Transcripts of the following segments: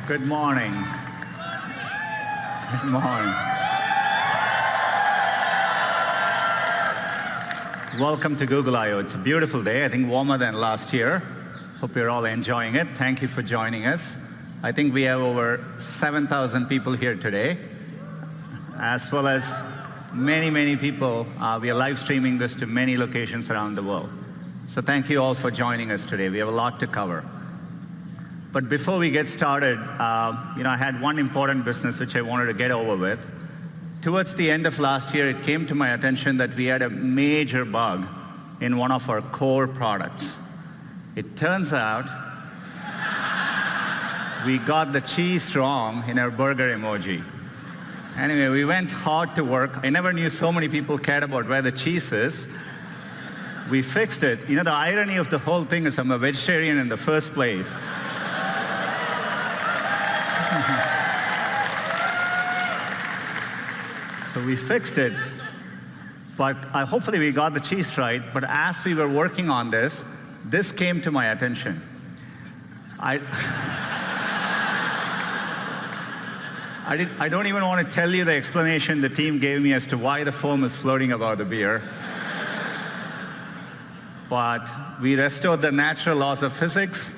Good morning. Good morning. Welcome to Google I/O. It's a beautiful day, I think warmer than last year. Hope you're all enjoying it. Thank you for joining us. I think we have over 7,000 people here today, as well as many people. We are live streaming this to many locations around the world. So thank you all for joining us today. We have a lot to cover. But before we get started, I had one important business which I wanted to get over with. Towards the end of last year, it came to my attention that we had a major bug in one of our core products. It turns out we got the cheese wrong in our burger emoji. Anyway, we went hard to work. I never knew so many people cared about where the cheese is. We fixed it. The irony of the whole thing is I'm a vegetarian in the first place. So we fixed it, but hopefully we got the cheese right. But as we were working on this came to my attention. I don't even want to tell you the explanation the team gave me as to why the foam is floating about the beer. But we restored the natural laws of physics.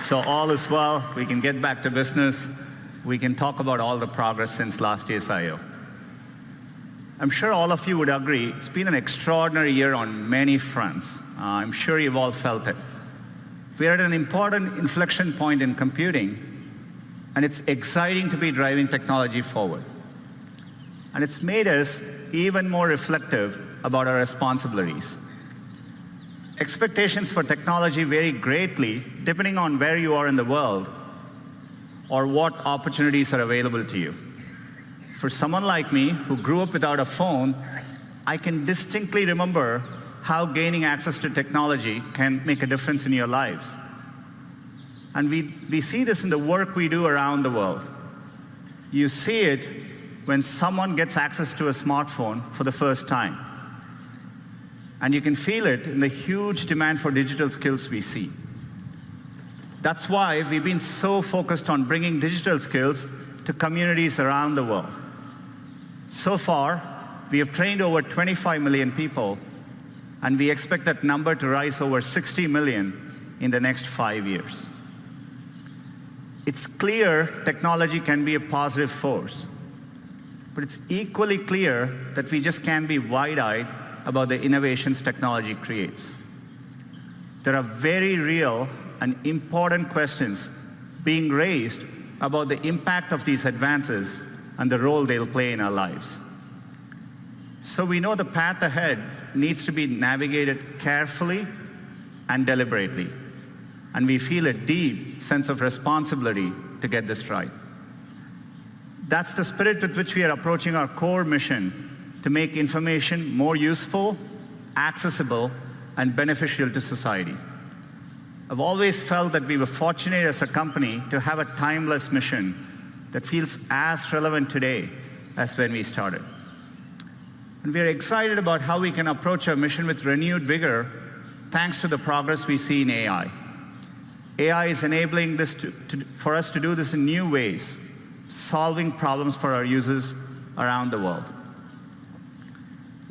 So all is well. We can get back to business. We can talk about all the progress since last year's I/O. I'm sure all of you would agree it's been an extraordinary year on many fronts. I'm sure you've all felt it. We're at an important inflection point in computing, and it's exciting to be driving technology forward. And it's made us even more reflective about our responsibilities. Expectations for technology vary greatly depending on where you are in the world or what opportunities are available to you. For someone like me who grew up without a phone, I can distinctly remember how gaining access to technology can make a difference in your lives. And we see this in the work we do around the world. You see it when someone gets access to a smartphone for the first time. And you can feel it in the huge demand for digital skills we see. That's why we've been so focused on bringing digital skills to communities around the world. So far, we have trained over 25 million people, and we expect that number to rise over 60 million in the next 5 years. It's clear technology can be a positive force, but it's equally clear that we just can't be wide-eyed about the innovations technology creates. There are very real and important questions being raised about the impact of these advances and the role they'll play in our lives. So we know the path ahead needs to be navigated carefully and deliberately, and we feel a deep sense of responsibility to get this right. That's the spirit with which we are approaching our core mission to make information more useful, accessible, and beneficial to society. I've always felt that we were fortunate as a company to have a timeless mission that feels as relevant today as when we started. And we're excited about how we can approach our mission with renewed vigor thanks to the progress we see in AI. AI is enabling this for us to do this in new ways, solving problems for our users around the world.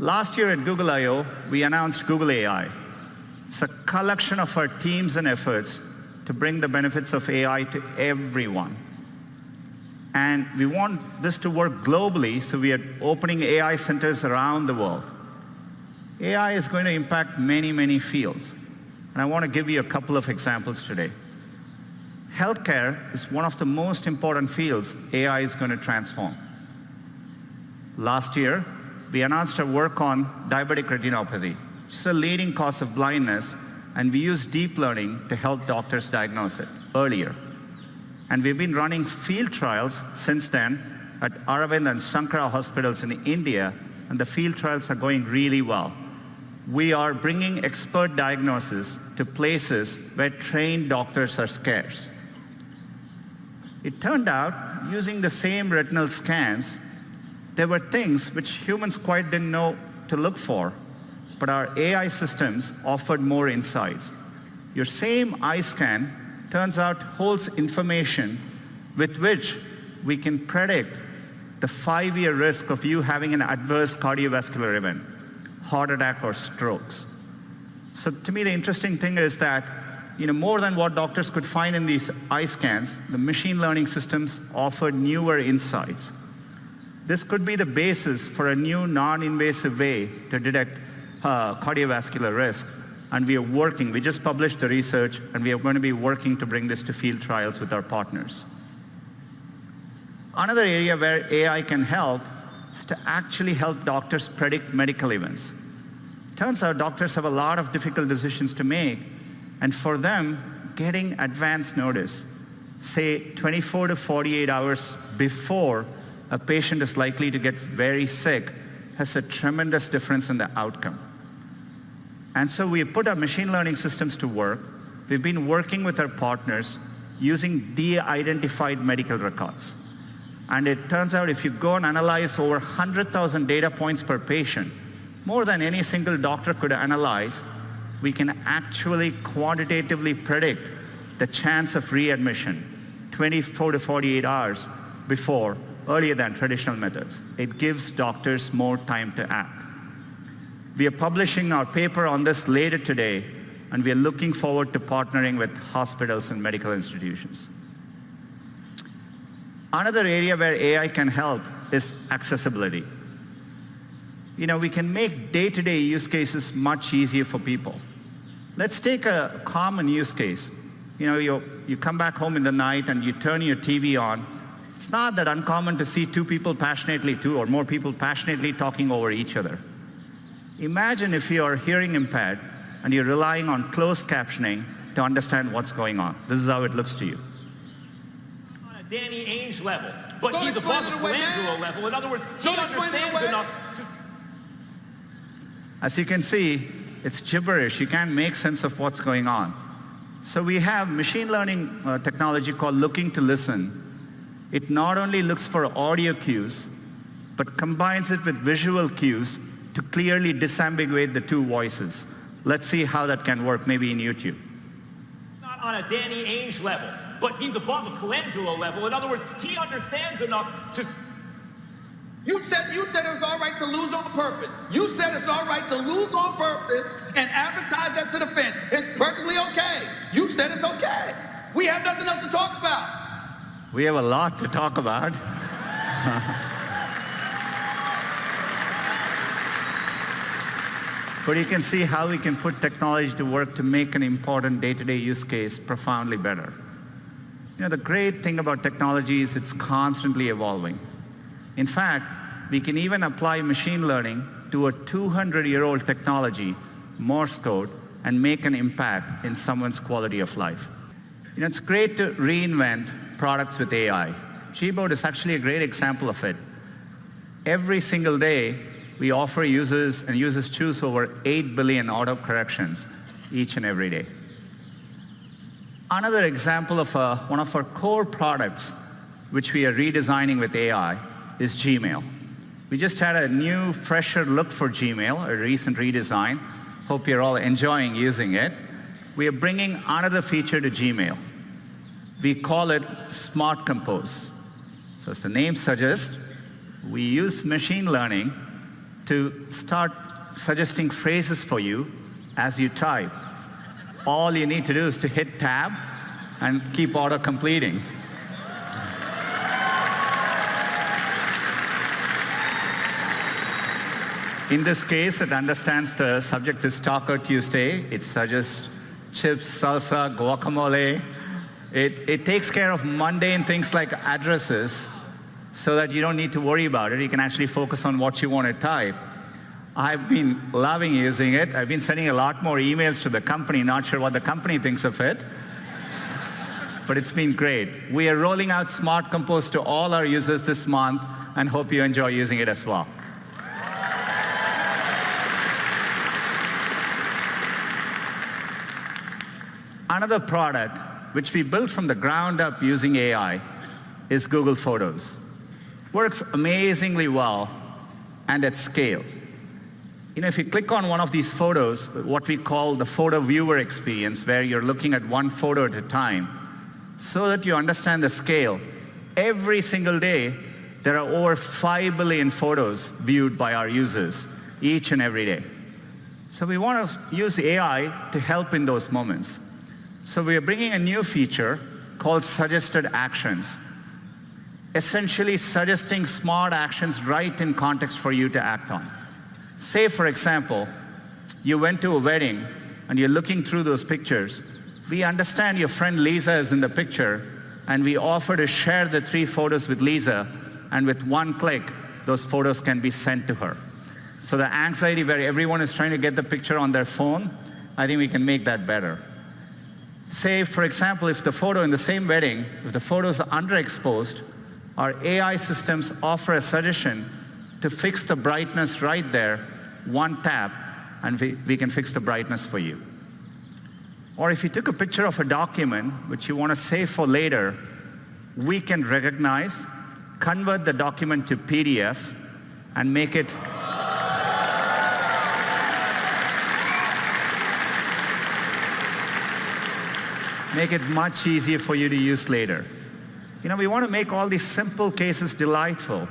Last year at Google I/O, we announced Google AI. It's a collection of our teams and efforts to bring the benefits of AI to everyone. And we want this to work globally, so we are opening AI centers around the world. AI is going to impact many fields, and I want to give you a couple of examples today. Healthcare is one of the most important fields AI is going to transform. Last year, we announced our work on diabetic retinopathy, which is a leading cause of blindness, and we use deep learning to help doctors diagnose it earlier. And we've been running field trials since then at Aravind and Sankara hospitals in India, and the field trials are going really well. We are bringing expert diagnosis to places where trained doctors are scarce. It turned out, using the same retinal scans, there were things which humans quite didn't know to look for, but our AI systems offered more insights. Your same eye scan turns out holds information with which we can predict the 5-year risk of you having an adverse cardiovascular event, heart attack or strokes. So to me, the interesting thing is that more than what doctors could find in these eye scans, the machine learning systems offered newer insights. This could be the basis for a new non-invasive way to detect cardiovascular risk. And we just published the research, and we are going to be working to bring this to field trials with our partners. Another area where AI can help is to actually help doctors predict medical events. Turns out doctors have a lot of difficult decisions to make, and for them, getting advance notice, say 24 to 48 hours before a patient is likely to get very sick, has a tremendous difference in the outcome. And so we put our machine learning systems to work. We've been working with our partners using de-identified medical records. And it turns out if you go and analyze over 100,000 data points per patient, more than any single doctor could analyze, we can actually quantitatively predict the chance of readmission 24 to 48 hours before, earlier than traditional methods. It gives doctors more time to act. We are publishing our paper on this later today, and we are looking forward to partnering with hospitals and medical institutions. Another area where AI can help is accessibility. We can make day-to-day use cases much easier for people. Let's take a common use case. You come back home in the night and you turn your TV on. It's not that uncommon to see two or more people passionately talking over each other. Imagine if you are hearing impaired and you're relying on closed captioning to understand what's going on. This is how it looks to you. On a Danny Ainge level, but he's above a Colangelo level. In other words, he understands enough to... As you can see, it's gibberish. You can't make sense of what's going on. So we have machine learning technology called Looking to Listen. It not only looks for audio cues, but combines it with visual cues to clearly disambiguate the two voices. Let's see how that can work, maybe in YouTube. Not on a Danny Ainge level, but he's above a Colangelo level. In other words, he understands enough to... You said it was all right to lose on purpose. You said it's all right to lose on purpose and advertise that to the fans. It's perfectly okay. You said it's okay. We have nothing else to talk about. We have a lot to talk about. But you can see how we can put technology to work to make an important day-to-day use case profoundly better. The great thing about technology is it's constantly evolving. In fact, we can even apply machine learning to a 200-year-old technology, Morse code, and make an impact in someone's quality of life. It's great to reinvent products with AI. Gboard is actually a great example of it. Every single day, we offer users, and users choose over 8 billion auto corrections each and every day. Another example of one of our core products, which we are redesigning with AI, is Gmail. We just had a new, fresher look for Gmail, a recent redesign. Hope you're all enjoying using it. We are bringing another feature to Gmail. We call it Smart Compose. So as the name suggests, we use machine learning to start suggesting phrases for you as you type. All you need to do is to hit tab and keep auto-completing. In this case, it understands the subject is Taco Tuesday. It suggests chips, salsa, guacamole. It takes care of mundane things like addresses so that you don't need to worry about it. You can actually focus on what you want to type. I've been loving using it. I've been sending a lot more emails to the company, not sure what the company thinks of it. But it's been great. We are rolling out Smart Compose to all our users this month and hope you enjoy using it as well. Another product, which we built from the ground up using AI, is Google Photos. Works amazingly well and at scale. If you click on one of these photos, what we call the photo viewer experience, where you're looking at one photo at a time, so that you understand the scale, every single day, there are over 5 billion photos viewed by our users each and every day. So we want to use AI to help in those moments. So we are bringing a new feature called suggested actions, essentially suggesting smart actions right in context for you to act on. Say, for example, you went to a wedding and you're looking through those pictures. We understand your friend Lisa is in the picture, and we offer to share the 3 photos with Lisa, and with one click, those photos can be sent to her. So the anxiety where everyone is trying to get the picture on their phone, I think we can make that better. Say, for example, if the photo in the same wedding, if the photos are underexposed, our AI systems offer a suggestion to fix the brightness right there, one tap, and we can fix the brightness for you. Or if you took a picture of a document which you want to save for later, we can recognize, convert the document to PDF, and make it much easier for you to use later. We want to make all these simple cases delightful.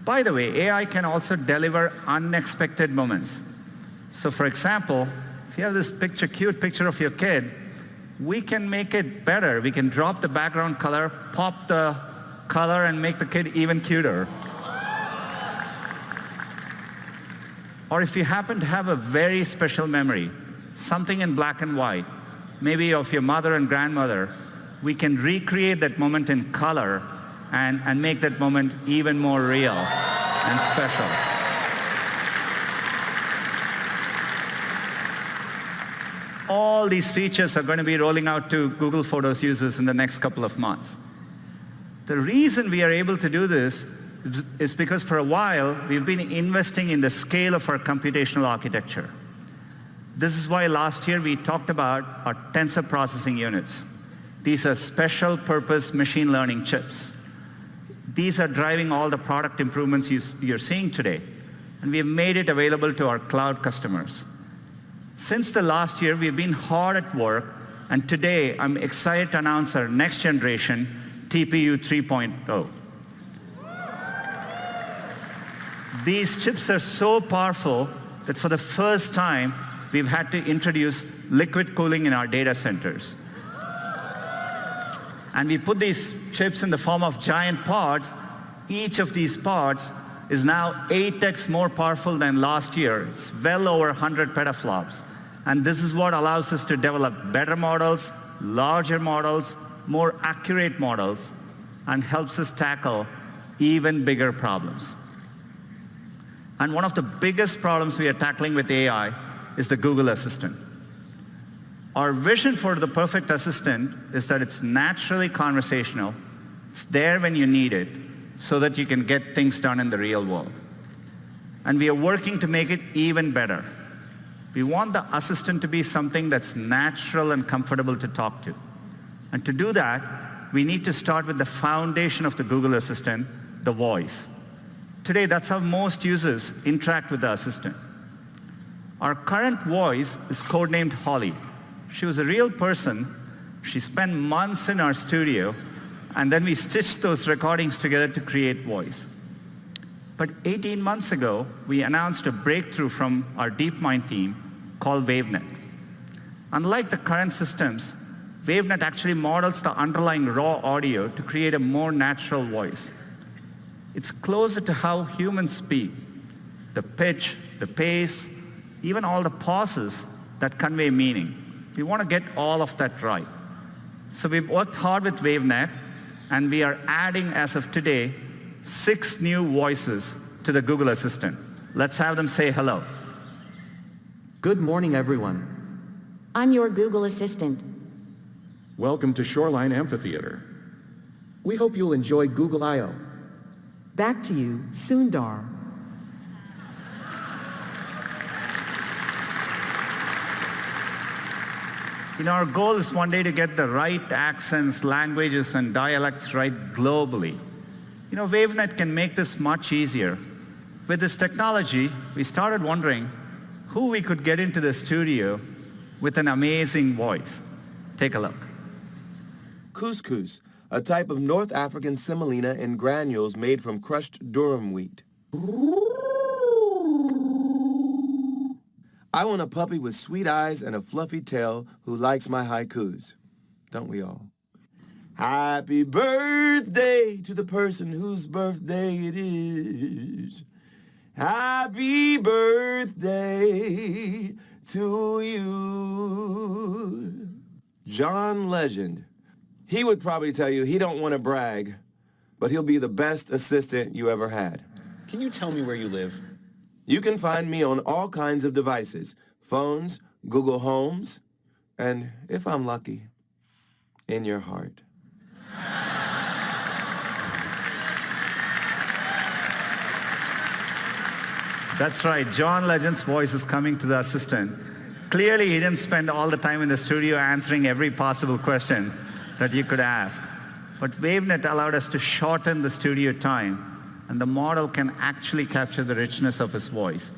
By the way, AI can also deliver unexpected moments. So for example, if you have this cute picture of your kid, we can make it better. We can drop the background color, pop the color, and make the kid even cuter. Or if you happen to have a very special memory, something in black and white, maybe of your mother and grandmother, we can recreate that moment in color and make that moment even more real and special. All these features are going to be rolling out to Google Photos users in the next couple of months. The reason we are able to do this is because for a while, we've been investing in the scale of our computational architecture. This is why last year we talked about our tensor processing units. These are special purpose machine learning chips. These are driving all the product improvements you're seeing today, and we have made it available to our cloud customers. Since the last year, we've been hard at work, and today I'm excited to announce our next generation TPU 3.0. These chips are so powerful that for the first time, we've had to introduce liquid cooling in our data centers. And we put these chips in the form of giant pods. Each of these pods is now 8x more powerful than last year. It's well over 100 petaflops. And this is what allows us to develop better models, larger models, more accurate models, and helps us tackle even bigger problems. And one of the biggest problems we are tackling with AI is the Google Assistant. Our vision for the perfect assistant is that it's naturally conversational, it's there when you need it, so that you can get things done in the real world. And we are working to make it even better. We want the assistant to be something that's natural and comfortable to talk to. And to do that, we need to start with the foundation of the Google Assistant, the voice. Today, that's how most users interact with the assistant. Our current voice is codenamed Holly. She was a real person. She spent months in our studio, and then we stitched those recordings together to create voice. But 18 months ago, we announced a breakthrough from our DeepMind team called WaveNet. Unlike the current systems, WaveNet actually models the underlying raw audio to create a more natural voice. It's closer to how humans speak. The pitch, the pace, even all the pauses that convey meaning. We want to get all of that right. So we've worked hard with WaveNet, and we are adding, as of today, 6 new voices to the Google Assistant. Let's have them say hello. Good morning, everyone. I'm your Google Assistant. Welcome to Shoreline Amphitheater. We hope you'll enjoy Google I/O. Back to you, Sundar. Our goal is one day to get the right accents, languages, and dialects right globally. WaveNet can make this much easier. With this technology, we started wondering, who we could get into the studio with an amazing voice. Take a look. Couscous, a type of North African semolina in granules made from crushed durum wheat. I want a puppy with sweet eyes and a fluffy tail who likes my haikus. Don't we all? Happy birthday to the person whose birthday it is. Happy birthday to you. John Legend. He would probably tell you he don't want to brag, but he'll be the best assistant you ever had. Can you tell me where you live? You can find me on all kinds of devices, phones, Google Homes, and if I'm lucky, in your heart. That's right, John Legend's voice is coming to the assistant. Clearly, he didn't spend all the time in the studio answering every possible question that you could ask. But WaveNet allowed us to shorten the studio time, and the model can actually capture the richness of his voice.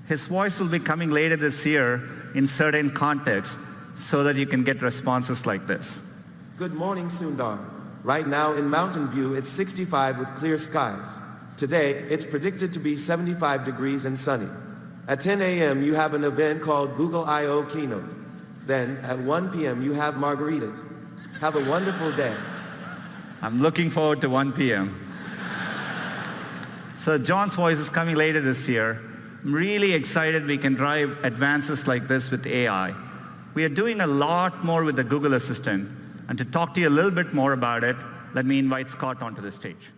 His voice will be coming later this year in certain contexts so that you can get responses like this. Good morning, Sundar. Right now in Mountain View, it's 65 with clear skies. Today, it's predicted to be 75 degrees and sunny. At 10 a.m., you have an event called Google I/O Keynote. Then, at 1 p.m., you have margaritas. Have a wonderful day. I'm looking forward to 1 p.m. So John's voice is coming later this year. I'm really excited we can drive advances like this with AI. We are doing a lot more with the Google Assistant. And to talk to you a little bit more about it, let me invite Scott onto the stage.